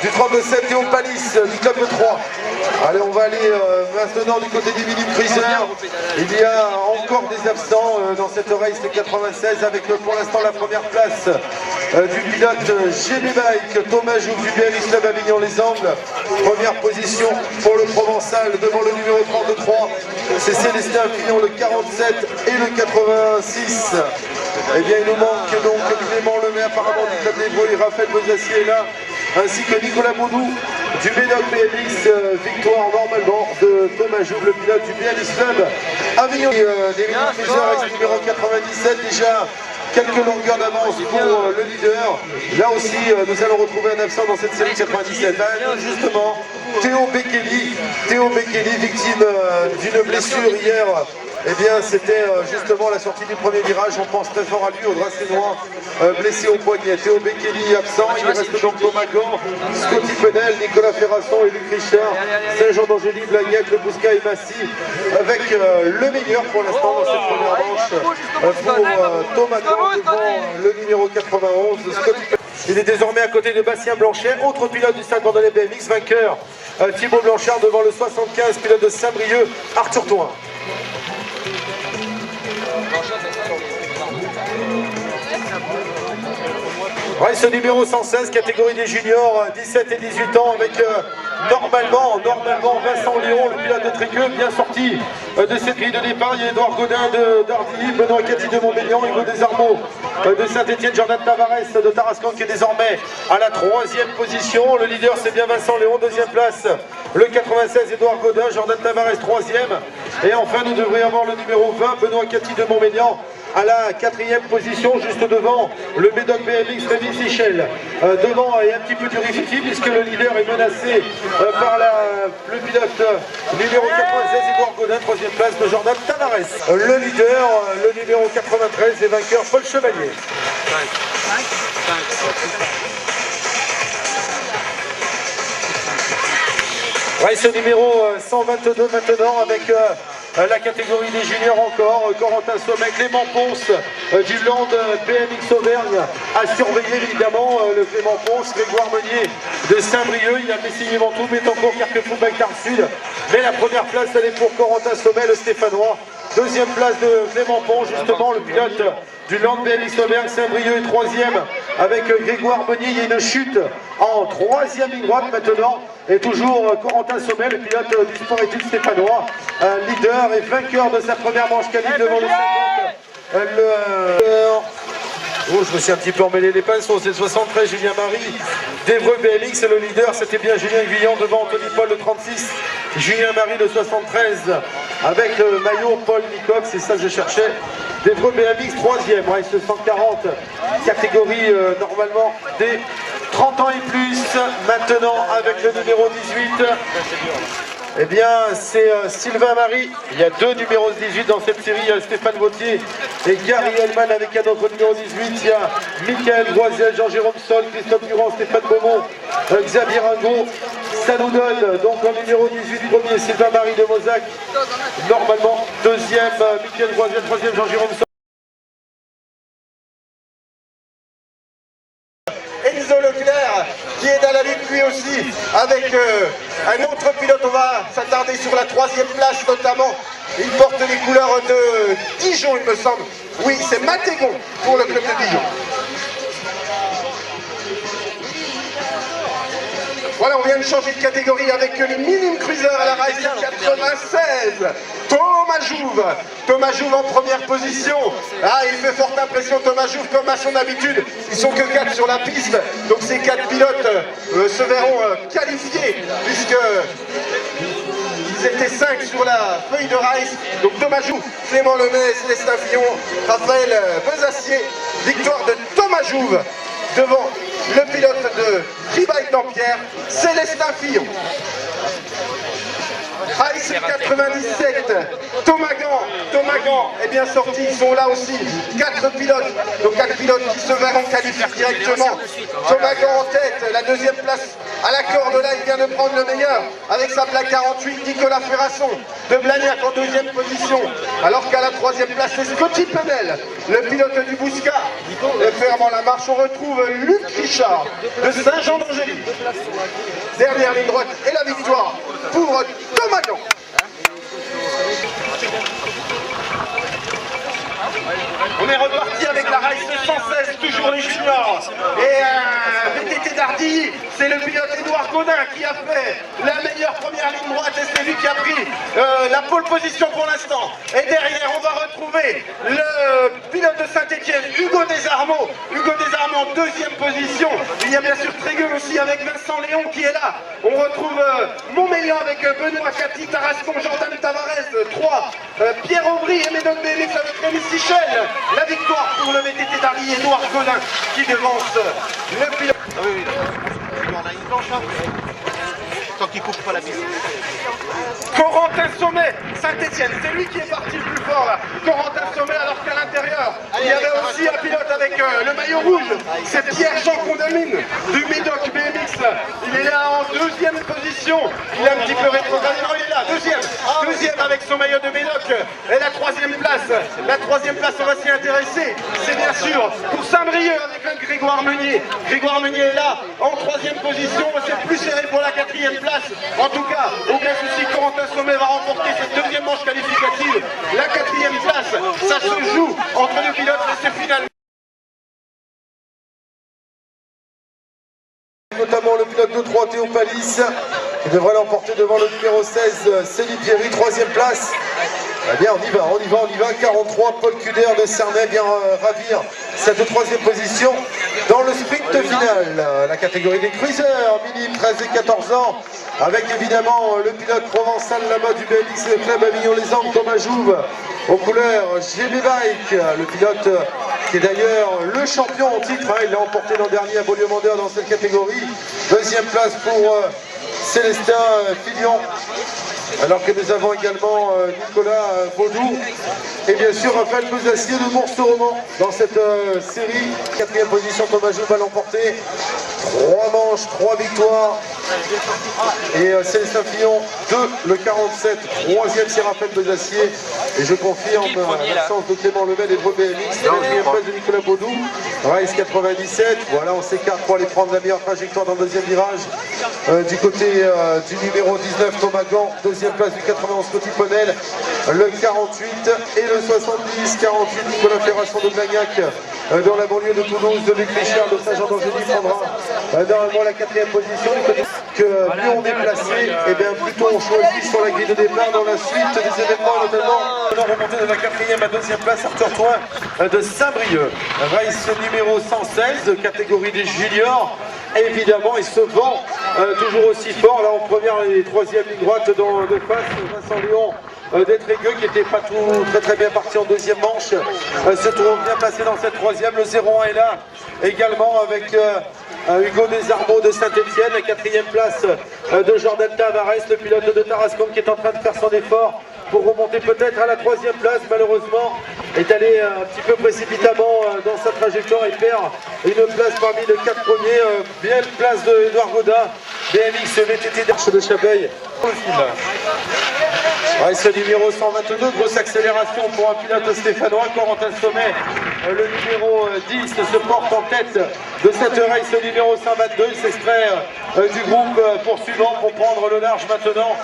Du 32-7, Théo Palis du club de 3. Allez, on va aller maintenant du côté des Minime Cruiser. Il y a encore des absents dans cette race 96 avec pour l'instant la première place du pilote GB Bike, Thomas Jouve du BMX Club Avignon-les Angles. Première position pour le Provençal devant le numéro 33. C'est Célestin Fillon, le 47 et le 86. Eh bien, il nous manque donc Clément Lemay, apparemment du club des Bruits, Raphaël Bezassier est là, ainsi que Nicolas Boudou du Médoc BMX, victoire normalement de Thomas Jouve, le pilote du BMX Club Avignon. Des Minime Cruiser numéro 97, déjà quelques longueurs d'avance pour le leader. Là aussi, nous allons retrouver un absent dans cette série 97. Justement, Théo Bekele, victime d'une blessure hier. Eh bien, c'était justement la sortie du premier virage. On pense très fort à lui, au Dracénois, blessé au poignet. Théo Bekele absent. Il reste donc Thomas Gant, Scotty Penel, Nicolas Ferrasson et Luc Richard, Saint-Jean d'Angély, Blagnac, Le Bousca et Massy, avec le meilleur pour l'instant dans cette première manche pour Thomas Gant devant le numéro 91, Scotty Penel. Il est désormais à côté de Bastien Blanchet, autre pilote du Stade Bordelais BMX, vainqueur Thibaut Blanchard devant le 75, pilote de Saint-Brieuc, Arthur Toin. Race numéro 116, catégorie des juniors, 17 et 18 ans, avec normalement Vincent Léon, le pilote de Trégueux, bien sorti de cette grille de départ. Il y a Édouard Godin d'Ardilly, Benoît Cathy de Montmélian, Hugo Desarmeaux de Saint-Etienne, Jordan Tavares de Tarascon qui est désormais à la 3e position. Le leader c'est bien Vincent Léon, 2e place le 96 Édouard Godin, Jordan Tavares 3e. Et enfin nous devrions avoir le numéro 20, Benoît Cathy de Montmélian, à la 4e position, juste devant le Médoc BMX Rémi Sichel. Devant et un petit peu du Rifiti, puisque le leader est menacé par le pilote numéro 96, Édouard Godin, 3e place de Jordan Tavares. Le leader, le numéro 93, est vainqueur Paul Chevalier. Race numéro 122 maintenant avec la catégorie des juniors encore, Corentin Sommet, Clément Ponce du Land BMX Auvergne à surveiller évidemment le Clément Ponce, Grégoire Meunier de Saint-Brieuc, il a Messigny Ventoux, Métancourt, Carquefou, Bacar Sud, mais la première place elle est pour Corentin Sommet, le Stéphanois. 2e place de Clément Ponce, justement le pilote du Land BMX Auvergne, Saint-Brieuc est 3e avec Grégoire Meunier. Il y a une chute en 3e ligne droite maintenant. Et toujours Corentin Sommet, le pilote du sport études stéphanois, leader et vainqueur de sa première manche qualif devant le 50. Oh, je me suis un petit peu emmêlé les pinceaux, c'est 73 Julien Marie d'Evreux BLX, le leader c'était bien Julien Guyon devant Anthony Paul le 36, Julien Marie le 73 avec le maillot Paul Nicox, c'est ça que je cherchais, d'Evreux BLX 3e, race 140, catégorie normalement des 30 ans et plus, maintenant avec le numéro 18. Eh bien, c'est Sylvain Marie. Il y a 2 numéros 18 dans cette série, Stéphane Vautier et Gary Hellman avec un autre numéro 18. Il y a Michael Boisiel, Jean-Jérôme Sol, Christophe Durand, Stéphane Beaumont, Xavier Ringot. Ça nous donne donc en numéro 18, premier Sylvain Marie de Mozac. Normalement, 2e Michael Boisiel, 3e Jean-Jérôme Sol. Enzo Leclerc qui est dans la lutte lui aussi avec un autre pilote. On va s'attarder sur la 3e place notamment. Il porte les couleurs de Dijon il me semble. Oui, c'est Matégon pour le club de Dijon. Voilà, on vient de changer de catégorie avec le Minime Cruiser à la race 96. Thomas Jouve en première position. Ah, il fait forte impression Thomas Jouve comme à son habitude. Ils sont que 4 sur la piste. Donc ces 4 pilotes se verront qualifiés puisque ils étaient 5 sur la feuille de race. Donc Thomas Jouve, Clément Lemay, Célestin Fillon, Raphaël Bezassier. Victoire de Thomas Jouve devant le pilote de Ribike Dampierre, Célestin Fillon. Race 97, Thomas Gant est bien sorti, ils sont là aussi, 4 pilotes, donc 4 pilotes qui se verront qualifier directement. Thomas Gant en tête, la 2e place à la corde, là il vient de prendre le meilleur avec sa plaque 48, Nicolas Ferrasson de Blagnac en 2e position, alors qu'à la 3e place c'est Scotty Penel, le pilote du Bousca, fermant la marche, on retrouve Luc Richard de Saint-Jean-d'Angély. Dernière ligne droite et la victoire pour Thomas Gant. On est reparti avec la race 116, toujours les juniors. Et VTT d'Ardilly, c'est le pilote Édouard Gaudin qui a fait la meilleure première ligne droite et c'est lui qui a pris la pole position pour l'instant. Et derrière, on va retrouver le pilote de Saint-Etienne, Hugo Desarmeaux. Hugo Desarmeaux en deuxième position. Il y a bien sûr Trégueux aussi avec Vincent Léon qui est là. On retrouve Montmélian avec Benoît Cathy, Tarascon, Jordan Tavares, 3. Pierre Aubry et Médoc BMX avec Rémi Sichel. La victoire pour le VTT d'Ardilly, Édouard Gaudin qui devance le pilote. Ah oui, on a une planche là. Tant qu'il coupe pas la piste. Corentin Sommet, Saint-Etienne, c'est lui qui est parti le plus fort là. Corentin Sommet, alors qu'à l'intérieur, il y avait aussi un pilote avec le maillot rouge. C'est Pierre-Jean Condamine du Médoc BMX. Il est là en deuxième position. Il est un petit peu rétrogradé. Non, il est là, deuxième avec son maillot de Médoc. Et la troisième place, on va s'y intéresser. C'est bien sûr pour Saint-Brieuc avec un Grégoire Meunier. Grégoire Meunier est là en troisième position. C'est plus serré pour la quatrième place. En tout cas, aucun souci, Corentin Sommet va remporter cette deuxième manche qualificative. La quatrième place, ça se joue entre les pilotes et c'est finalement. Notamment le pilote de 3 Théo Palis qui devrait l'emporter devant le numéro 16 Céline Pierry, troisième place. Eh bien on y va, 43, Paul Cuder de Cernay vient ravir cette troisième position dans le sprint final. La catégorie des cruisers, minime 13 et 14 ans, avec évidemment le pilote provençal là-bas du BMX et le club Avignon-les-Angles, Thomas Jouve, aux couleurs GB Bike, le pilote qui est d'ailleurs le champion en titre, il l'a emporté l'an dernier à Beaulieu-Mandeur dans cette catégorie. Deuxième place pour Célestin Filion, alors que nous avons également Nicolas Baudou et bien sûr Raphaël Besacier de Bourse-Roman dans cette série. Quatrième position, Thomas Jouve va l'emporter. 3 manches, 3 victoires. Et Célestin Fillon, 2, le 47. Troisième, c'est Raphaël Besacier. Et je confirme l'absence de Clément Lemel et de BMX. Quatrième place de Nicolas Baudou. Race 97. Voilà, on s'écarte pour aller prendre la meilleure trajectoire dans le deuxième virage. Du côté du numéro 19, Thomas Gant. Deuxième place du 91, Coty Ponel. Le 48 et le 70. 48, Nicolas Ferrasson de Blagnac. Dans la banlieue de Toulouse, de Luc Richard de Saint-Jean-d'Angély prendra normalement la quatrième position. Que plus on est placé, et bien plutôt on choisit sur la grille de départ dans la suite des événements, notamment on a remonté de la quatrième à deuxième place Arthur Toin de Saint-Brieuc. Race numéro 116, catégorie des juniors. Évidemment, il se vend toujours aussi fort. Là en première et troisième ligne droite de face, Vincent Léon des Trégueux qui n'était pas très bien parti en deuxième manche, se trouve bien placé dans cette troisième. Le 0-1 est là également avec Hugo Desarmeaux de Saint-Etienne, la quatrième place de Jordan Tavares, le pilote de Tarascon qui est en train de faire son effort pour remonter peut-être à la troisième place. Malheureusement, est allé un petit peu précipitamment dans sa trajectoire et perd une place parmi les 4 premiers. Belle place de Édouard Gaudin, BMX VTT d'Arche de Chabeille. Race numéro 122, grosse accélération pour un pilote stéphanois, Corentin Sommet. Le numéro 10 se porte en tête de cette race numéro 122. Il s'extrait du groupe poursuivant pour prendre le large maintenant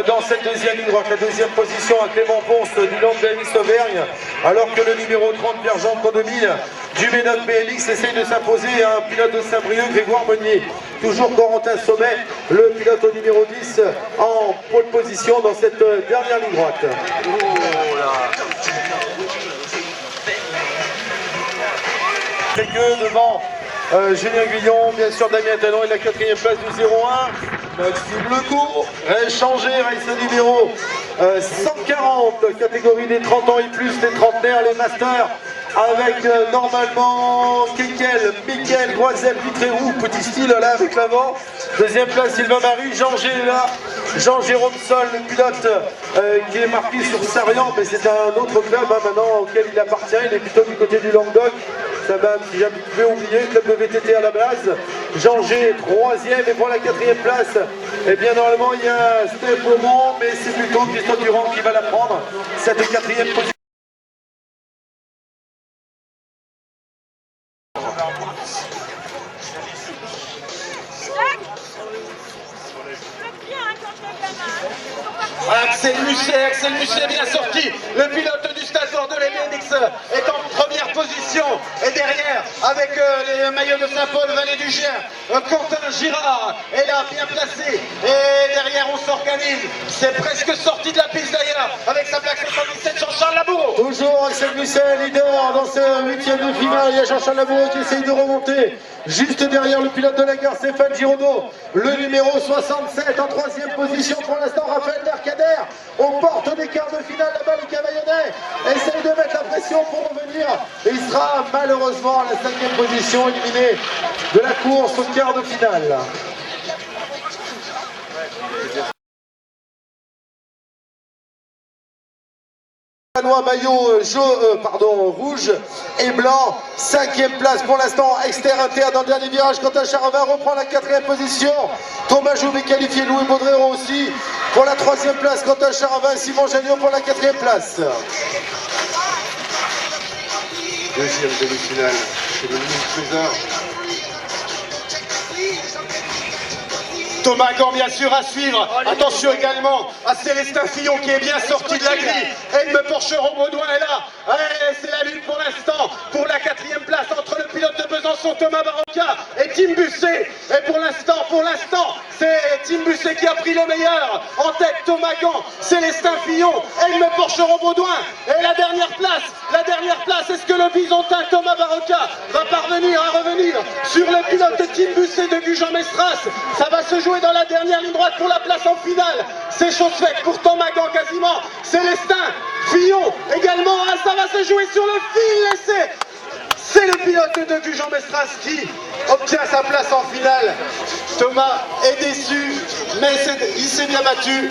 dans cette deuxième ligne droite. La deuxième position à Clément Ponce du Land BMX Auvergne, alors que le numéro 30, Pierre-Jean Condamine du Médoc BMX essaye de s'imposer à un pilote de Saint-Brieuc, Grégoire Meunier. Toujours Corentin Sommet, le pilote au numéro 10 en pole position dans cette dernière ligne droite. Trégueux devant Julien Guillon, bien sûr Damien Talon et la quatrième place du 0-1. Maxime Lecourt, changé, race numéro 140, catégorie des 30 ans et plus, les trentenaires, les masters, avec normalement Mickaël, Groisel, Vitrérou, petit style là avec l'avant. Deuxième place Sylvain Marie, Jean-G là, Jean-Jérôme Sol, le pilote qui est marqué sur Sarian, mais c'est un autre club maintenant auquel il appartient, il est plutôt du côté du Languedoc. Ça m'a si jamais pu oublier, le club de VTT à la base. Jean-G, troisième, et pour la quatrième place, eh bien normalement il y a Steph Beaumont, mais c'est plutôt Christophe Durand qui va la prendre, cette quatrième position. Axel Musset bien sorti. Le pilote du Stade Bordelais Ménix est en première position. Et derrière, avec les maillots de Saint-Paul, Vallée du Gers, Quentin Girard est là, bien placé. Et derrière, on s'organise. C'est presque sorti de la piste d'ailleurs, avec sa plaque 77, Jean-Charles Laboureau. Toujours Axel Musset, leader dans ce huitième de finale. Il y a Jean-Charles Laboureau qui essaye de remonter. Juste derrière le pilote de la gare, Stéphane Giraudot. Le numéro 67 en troisième position pour l'instant, Raphaël Mercader. Aux portes des quarts de finale, là-bas, le Cavaillonnais essaye de mettre la pression pour revenir. Et il sera malheureusement à la cinquième position, éliminé de la course au quart de finale. Maillot rouge et blanc, cinquième place pour l'instant, exter-inter dans le dernier virage. Quentin Charavin reprend la quatrième position. Thomas Jouve est qualifié, Louis Baudrero aussi pour la troisième place. Quentin Charavin, Simon Janniot pour la quatrième place. Deuxième demi-finale chez le Mini Cruiser. Thomas Gant bien sûr à suivre. Attention également à Célestin Fillon qui est bien sorti de la grille. Edme Porcheron-Baudouin est là. C'est la lutte pour l'instant pour la quatrième place entre le pilote de Besançon Thomas Barocca et Tim Busset. Et pour l'instant, c'est Tim Busset qui a pris le meilleur. En tête Thomas Gant, Célestin Fillon, Edme Porcheron-Baudouin. Et la dernière place, est-ce que le bisontin Thomas Barocca va parvenir à revenir sur le pilote de Tim Busset de Gujan-Mestras? Ça va se jouer dans la dernière ligne droite pour la place en finale. C'est chose faite pour Thomas Gant quasiment. Célestin Fillon également. Ça va se jouer sur le fil laissé. C'est le pilote de Gujan-Mestras qui obtient sa place en finale. Thomas est déçu, mais il s'est bien battu.